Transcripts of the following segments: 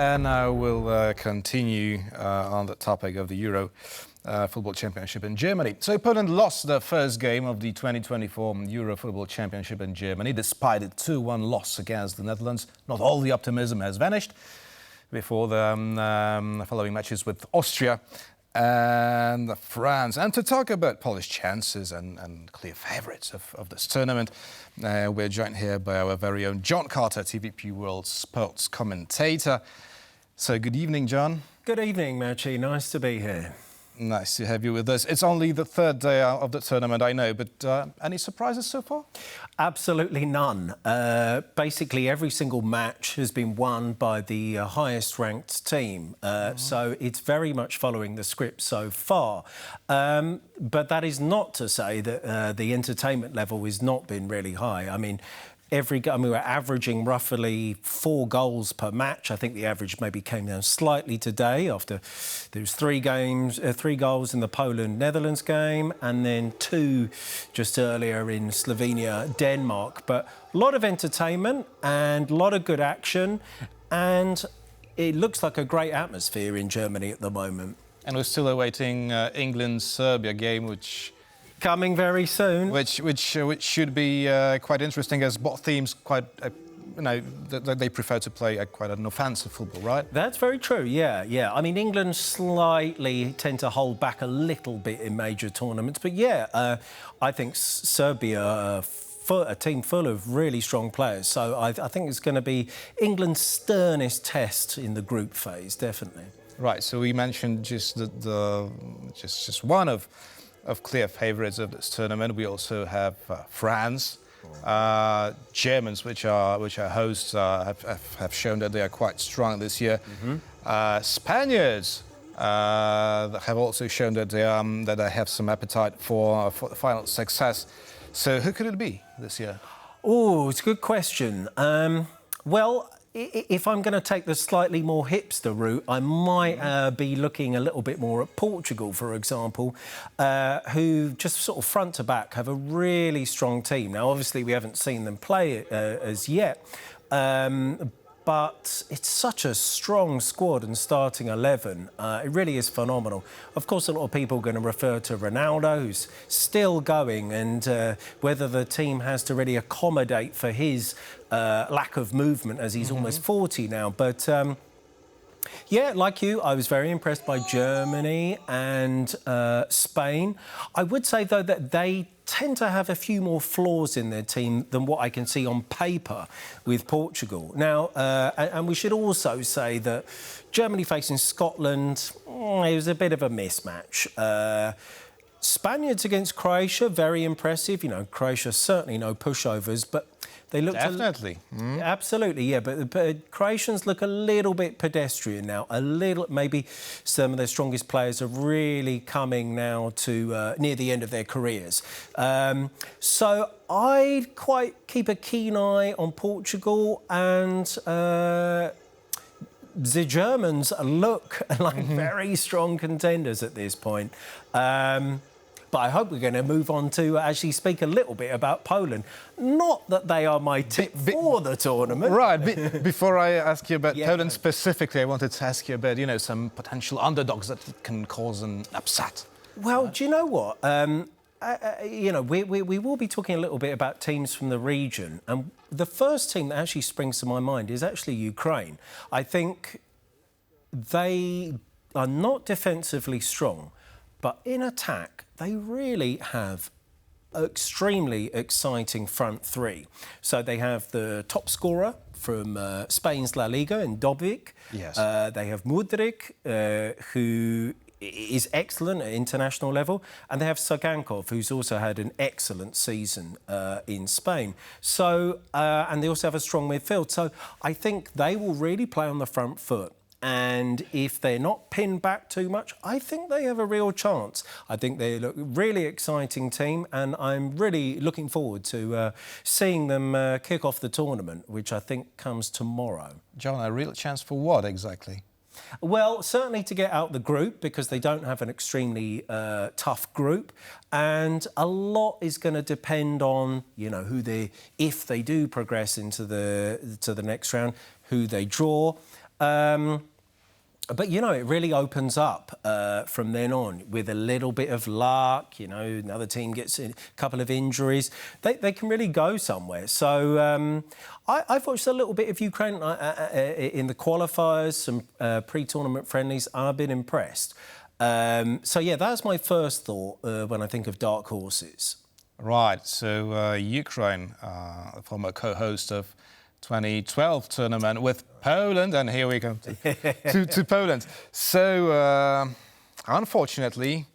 And now we'll continue on the topic of the Euro Football Championship in Germany. So Poland lost their first game of the 2024 Euro Football Championship in Germany, despite a 2-1 loss against the Netherlands. Not all the optimism has vanished before the following matches with Austria and France. And to talk about Polish chances and clear favourites of this tournament, we're joined here by our very own John Carter, TVP World sports commentator. So good evening, John. Good evening, Machi. Nice to be here. Nice to have you with us. It's only the third day of the tournament, I know, but any surprises so far? Absolutely none. Basically, every single match has been won by the highest-ranked team. So it's very much following the script so far. But that is not to say that the entertainment level has not been really high. I mean, we're averaging roughly 4 goals per match. I think the average maybe came down slightly today after there was 3 goals in the Poland-Netherlands game and then 2 just earlier in Slovenia-Denmark. But a lot of entertainment and a lot of good action, and it looks like a great atmosphere in Germany at the moment. And we're still awaiting England-Serbia game, which... coming very soon. Which should be quite interesting, as both teams they prefer to play quite an offensive football, right? That's very true, yeah. I mean, England slightly tend to hold back a little bit in major tournaments, but I think Serbia, a team full of really strong players, so I think it's going to be England's sternest test in the group phase, definitely. Right, so we mentioned just just one of clear favourites of this tournament. We also have France. Germans, which are hosts, have shown that they are quite strong this year. Spaniards have also shown that they have some appetite for final success. So who could it be this year? Oh, it's a good question. Well, if I'm going to take the slightly more hipster route, I might be looking a little bit more at Portugal, for example, who just sort of front to back have a really strong team. Now, obviously, we haven't seen them play as yet, but it's such a strong squad and starting 11. It really is phenomenal. Of course, a lot of people are going to refer to Ronaldo, who's still going, and whether the team has to really accommodate for his lack of movement, as he's almost 40 now. But like you, I was very impressed by Germany and Spain. I would say, though, that they tend to have a few more flaws in their team than what I can see on paper with Portugal. Now, and we should also say that Germany facing Scotland, it was a bit of a mismatch. Spaniards against Croatia, very impressive. You know, Croatia certainly no pushovers, but they looked definitely. Absolutely, yeah. But Croatians look a little bit pedestrian now. A little, maybe some of their strongest players are really coming now to near the end of their careers. So I'd quite keep a keen eye on Portugal, and the Germans look like very strong contenders at this point. But I hope we're going to move on to actually speak a little bit about Poland. Not that they are my tip for the tournament. Right. Before I ask you about Poland specifically, I wanted to ask you about, some potential underdogs that can cause an upset. Well, do you know what? We will be talking a little bit about teams from the region. And the first team that actually springs to my mind is actually Ukraine. I think they are not defensively strong, but in attack, they really have extremely exciting front three. So they have the top scorer from Spain's La Liga in Dobbik. Yes. They have Mudryk, who is excellent at international level, and they have Sagankov, who's also had an excellent season in Spain. So, and they also have a strong midfield. So I think they will really play on the front foot. And if they're not pinned back too much, I think they have a real chance. I think they look a really exciting team, and I'm really looking forward to seeing them kick off the tournament, which I think comes tomorrow. John, a real chance for what exactly? Well, certainly to get out the group, because they don't have an extremely tough group, and a lot is going to depend on, if they do progress into the next round, who they draw. But, you know, it really opens up from then on with a little bit of luck. You know, another team gets a couple of injuries. They can really go somewhere. So I've watched a little bit of Ukraine in the qualifiers, some pre-tournament friendlies, and I've been impressed. So, yeah, that's my first thought when I think of dark horses. Right, so Ukraine, the former co-host of 2012 tournament with Poland, and here we come to Poland. So, unfortunately,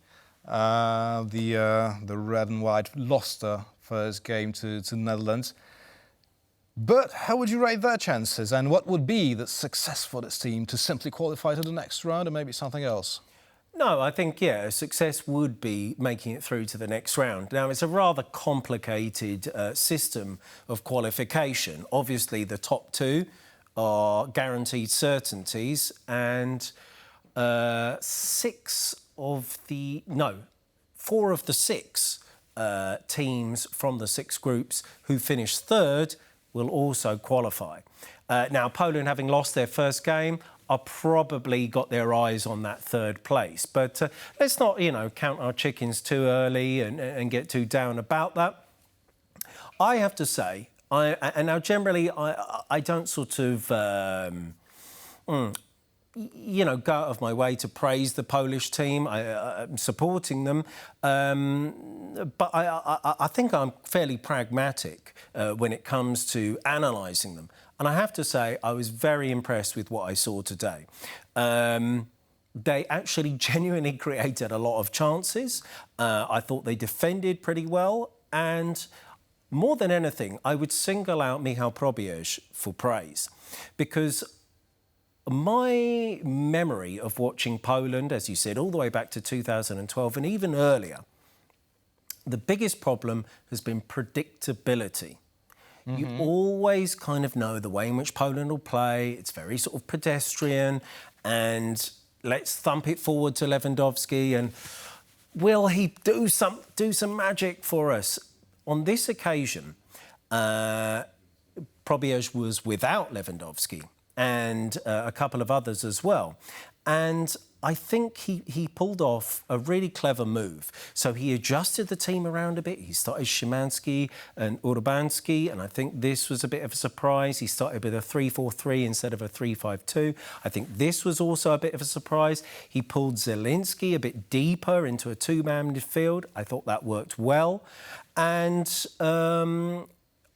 the red and white lost their first game to Netherlands. But how would you rate their chances, and what would be the success for this team to simply qualify to the next round, or maybe something else? No, I think, yeah, a success would be making it through to the next round. Now, it's a rather complicated system of qualification. Obviously, the top two are guaranteed certainties, and four of the six teams from the six groups who finish third will also qualify. Now, Poland, having lost their first game, are probably got their eyes on that third place. But let's not, you know, count our chickens too early and get too down about that. I have to say, and now generally I don't sort of, you know, go out of my way to praise the Polish team. I'm supporting them. But I think I'm fairly pragmatic when it comes to analysing them. And I have to say, I was very impressed with what I saw today. They actually genuinely created a lot of chances. I thought they defended pretty well. And more than anything, I would single out Michał Probierz for praise. Because my memory of watching Poland, as you said, all the way back to 2012 and even earlier, the biggest problem has been predictability. You always kind of know the way in which Poland will play. It's very sort of pedestrian, and let's thump it forward to Lewandowski, and will he do some magic for us? On this occasion, Probierz was without Lewandowski and a couple of others as well. And I think he pulled off a really clever move. So he adjusted the team around a bit. He started Szymanski and Urbanski, and I think this was a bit of a surprise. He started with a 3-4-3 instead of a 3-5-2. I think this was also a bit of a surprise. He pulled Zielinski a bit deeper into a two-man midfield. I thought that worked well. And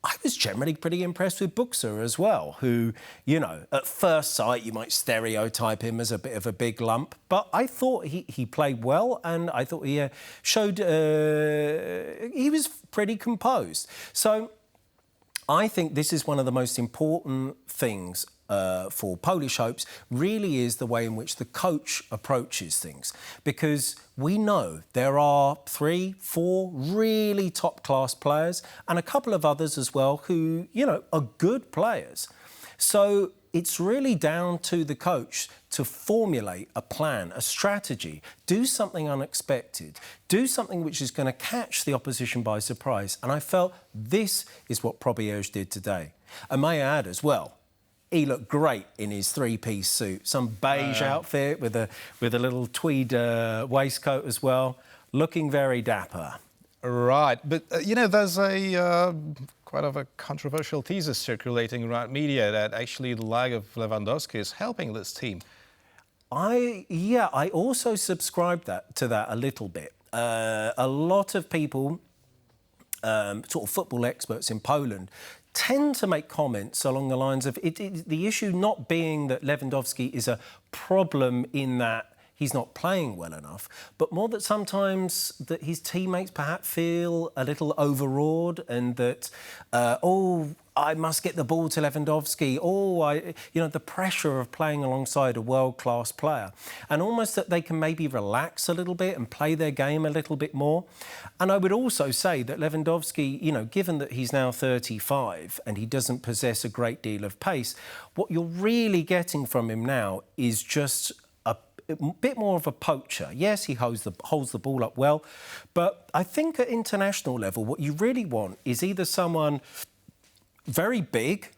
I was generally pretty impressed with Buxa as well, who, you know, at first sight you might stereotype him as a bit of a big lump, but I thought he played well, and I thought he showed he was pretty composed. So I think this is one of the most important things for Polish hopes, really is the way in which the coach approaches things. Because we know there are 3-4 really top-class players and a couple of others as well who, you know, are good players. So it's really down to the coach to formulate a plan, a strategy, do something unexpected, do something which is going to catch the opposition by surprise. And I felt this is what Probierz did today. And may I add as well, he looked great in his three-piece suit, some beige outfit with a little tweed waistcoat as well, looking very dapper. Right, but you know, there's a quite of a controversial thesis circulating around media that actually the lack of Lewandowski is helping this team. I also subscribe to that a little bit. A lot of people, sort of football experts in Poland, tend to make comments along the lines of the issue not being that Lewandowski is a problem in that he's not playing well enough, but more that sometimes that his teammates perhaps feel a little overawed, and that, I must get the ball to Lewandowski, the pressure of playing alongside a world-class player, and almost that they can maybe relax a little bit and play their game a little bit more. And I would also say that Lewandowski, you know, given that he's now 35 and he doesn't possess a great deal of pace, what you're really getting from him now is just a bit more of a poacher. Yes, he holds the ball up well, but I think at international level, what you really want is either someone very big,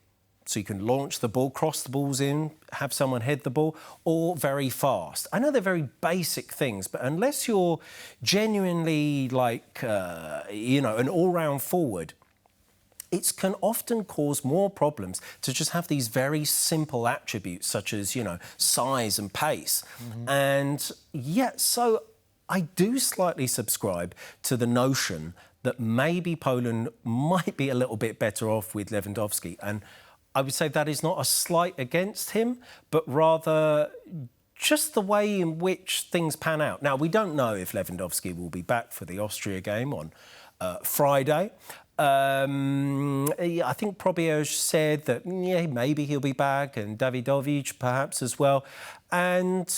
so you can launch the ball, cross the balls in, have someone head the ball, or very fast. I know they're very basic things, but unless you're genuinely like, an all-round forward, it can often cause more problems to just have these very simple attributes such as, size and pace. And so I do slightly subscribe to the notion that maybe Poland might be a little bit better off with Lewandowski. And I would say that is not a slight against him, but rather just the way in which things pan out. Now, we don't know if Lewandowski will be back for the Austria game on Friday. I think Probierz said that, maybe he'll be back, and Davidovich perhaps as well. And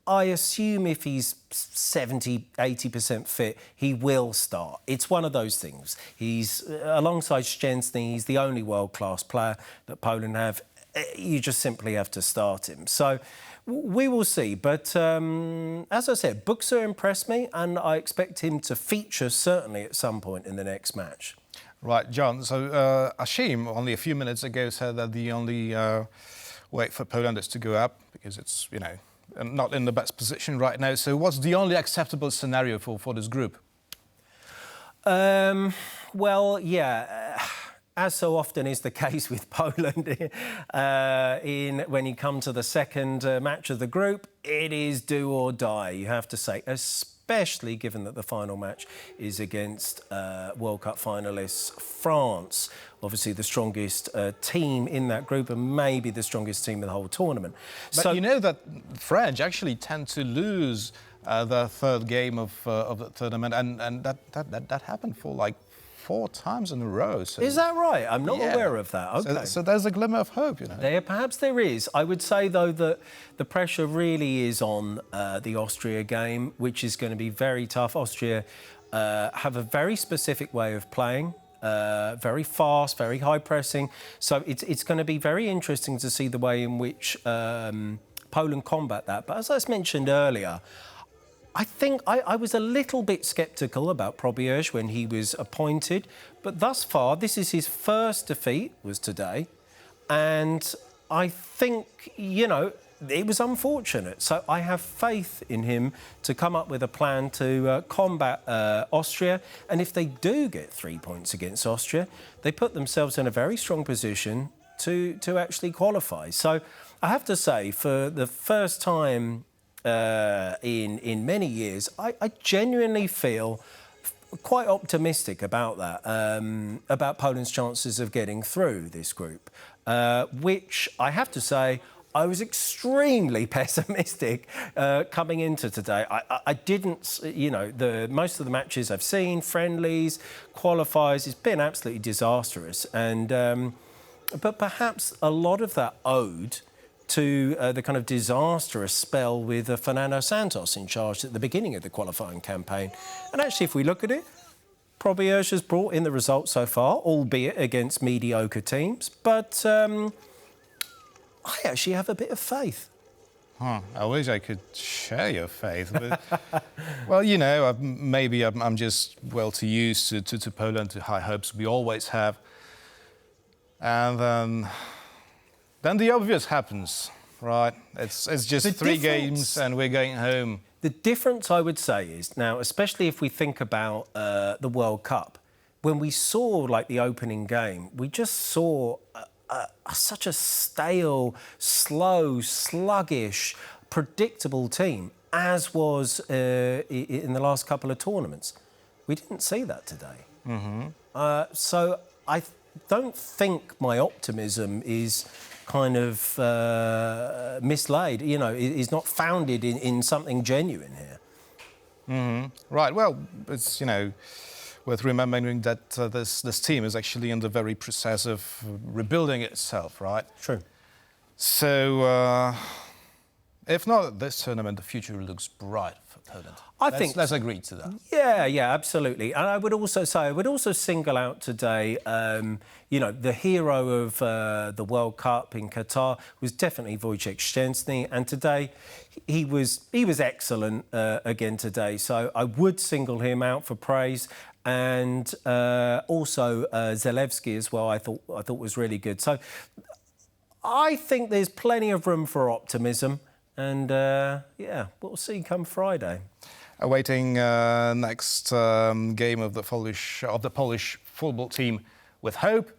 I assume if he's 70, 80% fit, he will start. It's one of those things. He's, alongside Szczęsny, he's the only world-class player that Poland have. You just simply have to start him. So we will see. But as I said, Buxa impressed me, and I expect him to feature certainly at some point in the next match. Right, John. So Ashim, only a few minutes ago, said that the only way for Poland is to go up because it's, not in the best position right now. So what's the only acceptable scenario for this group? As so often is the case with Poland, when you come to the second match of the group, it is do or die, you have to say, especially given that the final match is against World Cup finalists France, obviously the strongest team in that group and maybe the strongest team in the whole tournament. But so, you know that French actually tend to lose the third game of the tournament, and that happened for like 4 times in a row. So, is that right? I'm not aware of that. Okay. So there's a glimmer of hope, Perhaps there is. I would say, though, that the pressure really is on the Austria game, which is going to be very tough. Austria have a very specific way of playing, very fast, very high pressing. So it's going to be very interesting to see the way in which Poland combat that. But as I mentioned earlier, I think I was a little bit sceptical about Probierz when he was appointed, but thus far, this is his first defeat, was today, and I think, it was unfortunate. So I have faith in him to come up with a plan to combat Austria, and if they do get 3 points against Austria, they put themselves in a very strong position to actually qualify. So I have to say, for the first time in many years, I genuinely feel quite optimistic about that, about Poland's chances of getting through this group, which I have to say, I was extremely pessimistic coming into today. I didn't, most of the matches I've seen, friendlies, qualifiers, it's been absolutely disastrous. And but perhaps a lot of that owed to the kind of disastrous spell with Fernando Santos in charge at the beginning of the qualifying campaign. And actually, if we look at it, Probierz has brought in the results so far, albeit against mediocre teams. But I actually have a bit of faith. I wish I could share your faith. But, well, maybe I'm just too used to Poland, to high hopes we always have. And then the obvious happens, right? It's just 3 games and we're going home. The difference, I would say, is now, especially if we think about the World Cup, when we saw the opening game, we just saw such a stale, slow, sluggish, predictable team, as was in the last couple of tournaments. We didn't see that today. So I don't think my optimism is kind of mislaid, is not founded in something genuine here. Right, well, it's, worth remembering that this team is actually in the very process of rebuilding itself, right? True. So, If not this tournament, the future looks bright for Poland. Let's agree to that. Yeah, absolutely. And I would also single out today, the hero of the World Cup in Qatar was definitely Wojciech Szczęsny, and today he was excellent again today. So I would single him out for praise. And also Zalewski as well, I thought was really good. So I think there's plenty of room for optimism, and we'll see come Friday. Awaiting next game of the Polish football team with hope